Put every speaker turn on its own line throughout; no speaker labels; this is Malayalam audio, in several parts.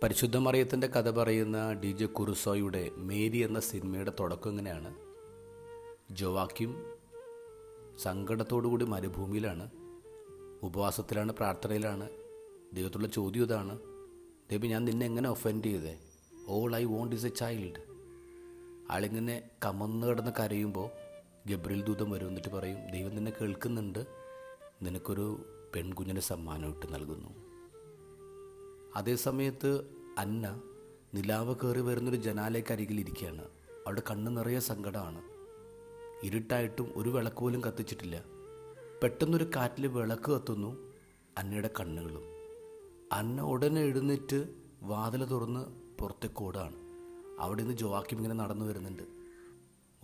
പരിശുദ്ധ മറിയത്തിൻ്റെ കഥ പറയുന്ന DJ കുറുസോയുടെ മേരി എന്ന സിനിമയുടെ തുടക്കം ഇങ്ങനെയാണ്. ജോവാക്യം സങ്കടത്തോടുകൂടി മരുഭൂമിയിലാണ്, ഉപവാസത്തിലാണ്, പ്രാർത്ഥനയിലാണ്. ദൈവത്തുള്ള ചോദ്യം ഇതാണ്: ദൈവം, ഞാൻ നിന്നെ എങ്ങനെ ഒഫൻഡ് ചെയ്തേ? All I want is a child. ആളിങ്ങനെ കമന്ന് കിടന്ന് കരയുമ്പോൾ ഗബ്രിയേൽ ദൂതൻ വരും. എന്നിട്ട് പറയും, ദൈവം നിന്നെ കേൾക്കുന്നുണ്ട്, നിനക്കൊരു പെൺകുഞ്ഞിനെ സമ്മാനമായിട്ട് നൽകുന്നു. അതേ സമയത്ത് അന്ന നിലാവ് കയറി വരുന്നൊരു ജനാലയ്ക്ക് അരികിലിരിക്കുകയാണ്. അവളുടെ കണ്ണ് നിറയെ സങ്കടമാണ്. ഇരുട്ടായിട്ടും ഒരു വിളക്ക് പോലും കത്തിച്ചിട്ടില്ല. പെട്ടെന്നൊരു കാറ്റിൽ വിളക്ക് കത്തുന്നു, അന്നയുടെ കണ്ണുകളും. അന്ന ഉടനെ എഴുന്നേറ്റ് വാതിൽ തുറന്ന് പുറത്തേക്ക് ഓടാണ്. അവിടെ നിന്ന് ജോവാക്യം ഇങ്ങനെ നടന്നു വരുന്നുണ്ട്.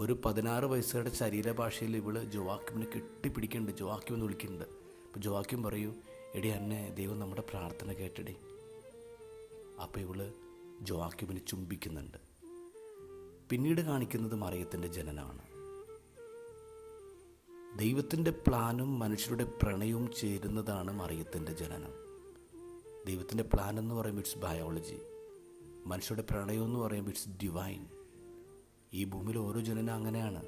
ഒരു 16 വയസ്സുകളുടെ ശരീരഭാഷയിൽ ഇവള് ജോവാക്യമിനെ കെട്ടിപ്പിടിക്കുന്നുണ്ട്, ജോവാക്യം എന്ന് വിളിക്കുന്നുണ്ട്. അപ്പോൾ ജോവാക്യം പറയും, എടി അന്നെ, ദൈവം നമ്മുടെ പ്രാർത്ഥന കേട്ടടി. അപ്പോൾ ഇവള് ജോവാക്യമിനെ ചുംബിക്കുന്നുണ്ട്. പിന്നീട് കാണിക്കുന്നത് മറിയത്തിൻ്റെ ജനനമാണ്. ദൈവത്തിൻ്റെ പ്ലാനും മനുഷ്യരുടെ പ്രണയവും ചേരുന്നതാണ് മറിയത്തിൻ്റെ ജനനം. ദൈവത്തിൻ്റെ പ്ലാൻ എന്ന് പറയുമ്പോൾ ഇറ്റ്സ് ബയോളജി, മനുഷ്യരുടെ പ്രണയം എന്ന് പറയുമ്പോൾ ഇറ്റ്സ് ഡിവൈൻ. ഈ ഭൂമിയിൽ ഓരോ ജനനം അങ്ങനെയാണ്.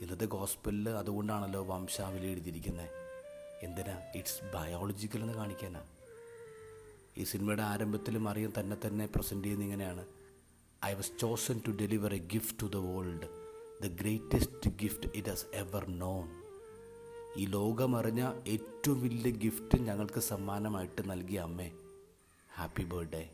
ഇന്നത്തെ ഗോസ്പലിൽ അതുകൊണ്ടാണല്ലോ വംശാവലി എഴുതിയിരിക്കുന്നത്. എന്തിനാ? ഇറ്റ്സ് ബയോളജിക്കൽ എന്ന് കാണിക്കാനാ. ഈ സിനിമയുടെ ആരംഭത്തിൽ മറിയം തന്നെ പ്രസൻറ്റ് ചെയ്യുന്ന ഇങ്ങനെയാണ്: I was chosen to deliver a gift to the world, the greatest gift it has ever known. ഈ ലോകമറിഞ്ഞ ഏറ്റവും വലിയ ഗിഫ്റ്റ് ഞങ്ങൾക്ക് സമ്മാനമായിട്ട് നൽകിയ അമ്മേ, ഹാപ്പി ബർത്ത്ഡേ.